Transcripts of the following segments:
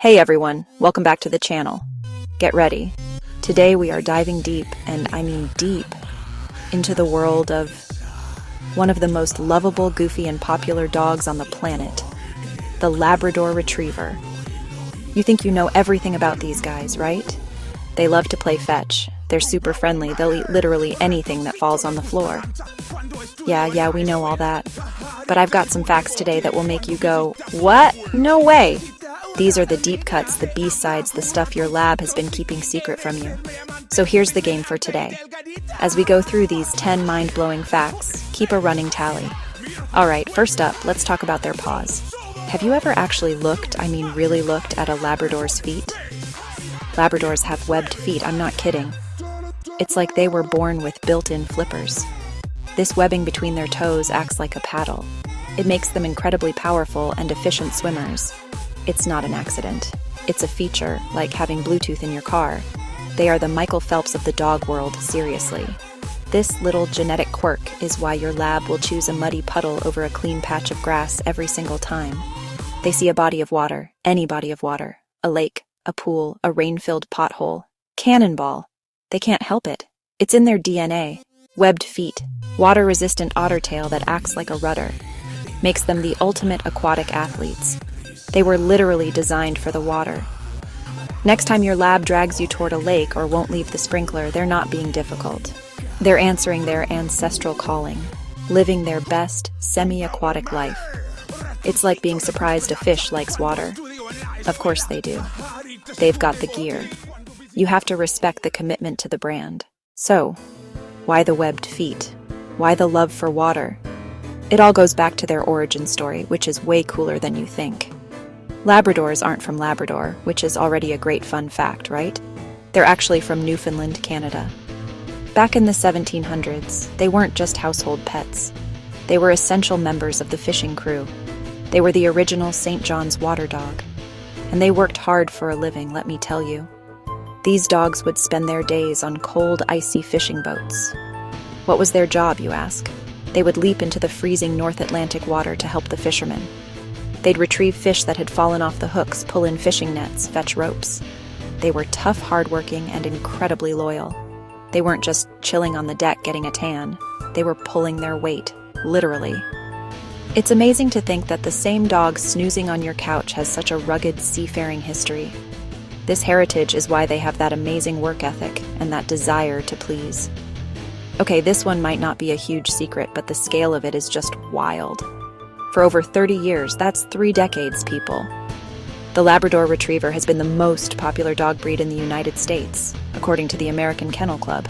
Hey everyone, welcome back to the channel. Get ready. Today we are diving deep, and I mean deep, into the world of one of the most lovable, goofy, and popular dogs on the planet, the Labrador Retriever. You think you know everything about these guys, right? They love to play fetch. They're super friendly. They'll eat literally anything that falls on the floor. Yeah, we know all that. But I've got some facts today that will make you go, what? No way! These are the deep cuts, the B-sides, the stuff your lab has been keeping secret from you. So here's the game for today. As we go through these 10 mind-blowing facts, keep a running tally. Alright, first up, let's talk about their paws. Have you ever actually really looked at a Labrador's feet? Labradors have webbed feet, I'm not kidding. It's like they were born with built-in flippers. This webbing between their toes acts like a paddle. It makes them incredibly powerful and efficient swimmers. It's not an accident. It's a feature, like having Bluetooth in your car. They are the Michael Phelps of the dog world, seriously. This little genetic quirk is why your lab will choose a muddy puddle over a clean patch of grass every single time. They see a body of water, any body of water, a lake, a pool, a rain-filled pothole, cannonball. They can't help it. It's in their DNA. Webbed feet, water-resistant otter tail that acts like a rudder. Makes them the ultimate aquatic athletes. They were literally designed for the water. Next time your lab drags you toward a lake or won't leave the sprinkler, they're not being difficult. They're answering their ancestral calling, living their best semi-aquatic life. It's like being surprised a fish likes water. Of course they do. They've got the gear. You have to respect the commitment to the brand. So, why the webbed feet? Why the love for water? It all goes back to their origin story, which is way cooler than you think. Labradors aren't from Labrador, which is already a great fun fact, right? They're actually from Newfoundland, Canada. Back in the 1700s, they weren't just household pets. They were essential members of the fishing crew. They were the original St. John's water dog. And they worked hard for a living, let me tell you. These dogs would spend their days on cold, icy fishing boats. What was their job, you ask? They would leap into the freezing North Atlantic water to help the fishermen. They'd retrieve fish that had fallen off the hooks, pull in fishing nets, fetch ropes. They were tough, hardworking, and incredibly loyal. They weren't just chilling on the deck getting a tan. They were pulling their weight, literally. It's amazing to think that the same dog snoozing on your couch has such a rugged, seafaring history. This heritage is why they have that amazing work ethic and that desire to please. Okay, this one might not be a huge secret, but the scale of it is just wild. For over 30 years, that's 3 decades, people. The Labrador Retriever has been the most popular dog breed in the United States, according to the American Kennel Club.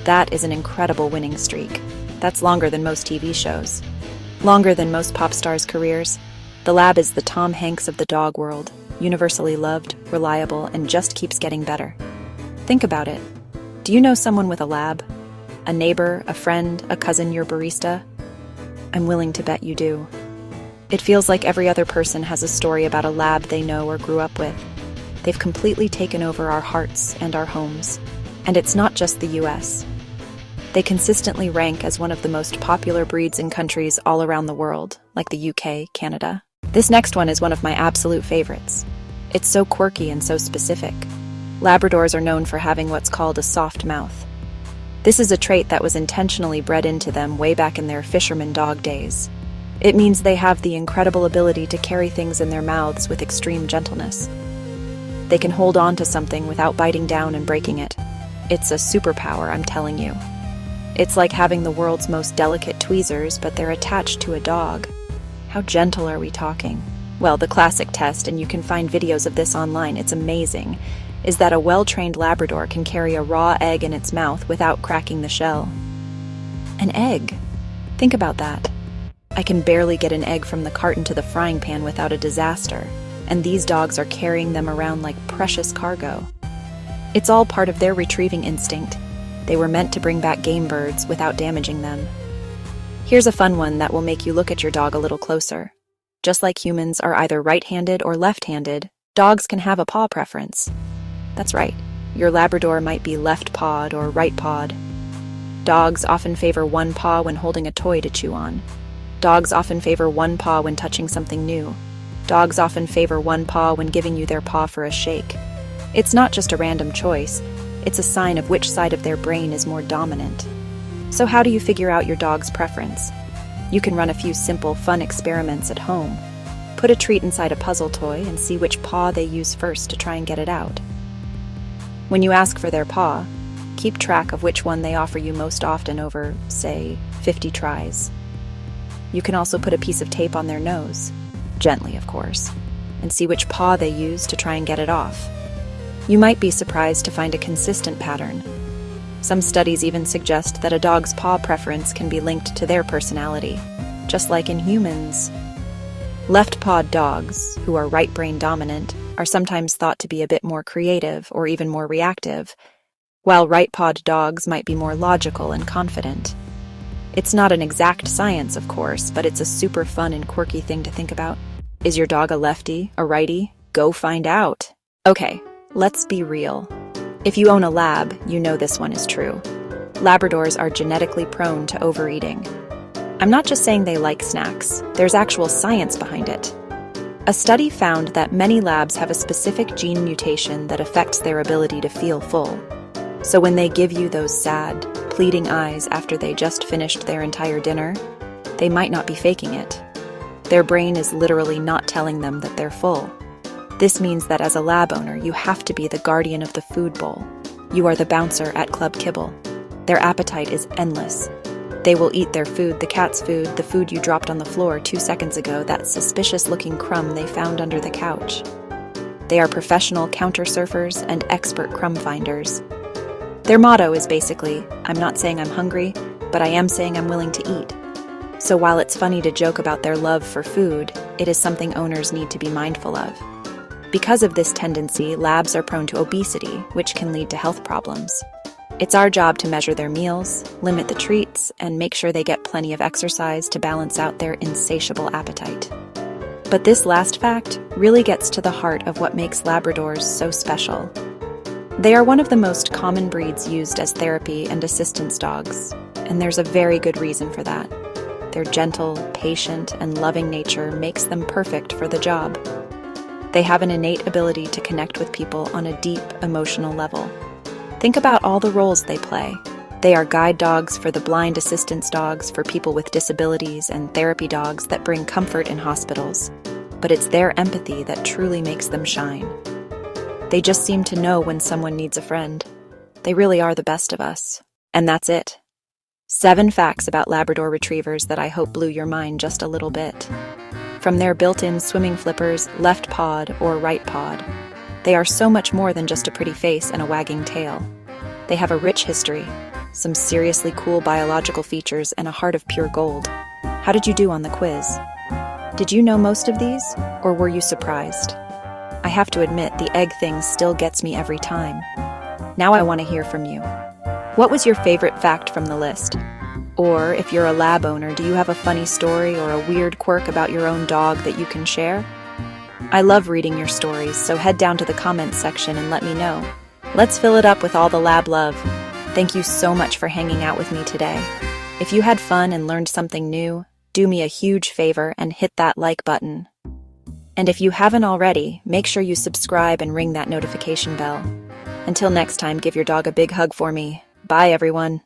That is an incredible winning streak. That's longer than most TV shows. Longer than most pop stars' careers. The Lab is the Tom Hanks of the dog world, universally loved, reliable, and just keeps getting better. Think about it. Do you know someone with a Lab? A neighbor, a friend, a cousin, your barista? I'm willing to bet you do. It feels like every other person has a story about a lab they know or grew up with. They've completely taken over our hearts and our homes. And it's not just the US. They consistently rank as one of the most popular breeds in countries all around the world, like the UK, Canada. This next one is one of my absolute favorites. It's so quirky and so specific. Labradors are known for having what's called a soft mouth. This is a trait that was intentionally bred into them way back in their fisherman dog days. It means they have the incredible ability to carry things in their mouths with extreme gentleness. They can hold on to something without biting down and breaking it. It's a superpower, I'm telling you. It's like having the world's most delicate tweezers, but they're attached to a dog. How gentle are we talking? Well, the classic test, and you can find videos of this online, it's amazing, is that a well-trained Labrador can carry a raw egg in its mouth without cracking the shell. An egg. Think about that. I can barely get an egg from the carton to the frying pan without a disaster, and these dogs are carrying them around like precious cargo. It's all part of their retrieving instinct. They were meant to bring back game birds without damaging them. Here's a fun one that will make you look at your dog a little closer. Just like humans are either right-handed or left-handed, dogs can have a paw preference. That's right, your Labrador might be left-pawed or right-pawed. Dogs often favor one paw when holding a toy to chew on. Dogs often favor one paw when touching something new. Dogs often favor one paw when giving you their paw for a shake. It's not just a random choice, it's a sign of which side of their brain is more dominant. So how do you figure out your dog's preference? You can run a few simple, fun experiments at home. Put a treat inside a puzzle toy and see which paw they use first to try and get it out. When you ask for their paw, keep track of which one they offer you most often over, say, 50 tries. You can also put a piece of tape on their nose, gently of course, and see which paw they use to try and get it off. You might be surprised to find a consistent pattern. Some studies even suggest that a dog's paw preference can be linked to their personality, just like in humans. Left-pawed dogs, who are right brain dominant, are sometimes thought to be a bit more creative or even more reactive, while right-pawed dogs might be more logical and confident. It's not an exact science, of course, but it's a super fun and quirky thing to think about. Is your dog a lefty, a righty? Go find out. Okay, let's be real. If you own a lab, you know this one is true. Labradors are genetically prone to overeating. I'm not just saying they like snacks, there's actual science behind it. A study found that many labs have a specific gene mutation that affects their ability to feel full. So when they give you those sad, pleading eyes after they just finished their entire dinner, they might not be faking it. Their brain is literally not telling them that they're full. This means that as a lab owner, you have to be the guardian of the food bowl. You are the bouncer at Club Kibble. Their appetite is endless. They will eat their food, the cat's food, the food you dropped on the floor 2 seconds ago, that suspicious-looking crumb they found under the couch. They are professional counter surfers and expert crumb finders. Their motto is basically, I'm not saying I'm hungry, but I am saying I'm willing to eat. So while it's funny to joke about their love for food, it is something owners need to be mindful of. Because of this tendency, labs are prone to obesity, which can lead to health problems. It's our job to measure their meals, limit the treats, and make sure they get plenty of exercise to balance out their insatiable appetite. But this last fact really gets to the heart of what makes Labradors so special. They are one of the most common breeds used as therapy and assistance dogs, and there's a very good reason for that. Their gentle, patient, and loving nature makes them perfect for the job. They have an innate ability to connect with people on a deep, emotional level. Think about all the roles they play. They are guide dogs for the blind, assistance dogs for people with disabilities, and therapy dogs that bring comfort in hospitals. But it's their empathy that truly makes them shine. They just seem to know when someone needs a friend. They really are the best of us. And that's it. 7 facts about Labrador Retrievers that I hope blew your mind just a little bit. From their built-in swimming flippers, left pawed or right pawed, they are so much more than just a pretty face and a wagging tail. They have a rich history, some seriously cool biological features, and a heart of pure gold. How did you do on the quiz? Did you know most of these, or were you surprised? I have to admit, the egg thing still gets me every time. Now I want to hear from you. What was your favorite fact from the list? Or if you're a lab owner, do you have a funny story or a weird quirk about your own dog that you can share? I love reading your stories, so head down to the comments section and let me know. Let's fill it up with all the lab love. Thank you so much for hanging out with me today. If you had fun and learned something new, do me a huge favor and hit that like button. And if you haven't already, make sure you subscribe and ring that notification bell. Until next time, give your dog a big hug for me. Bye, everyone.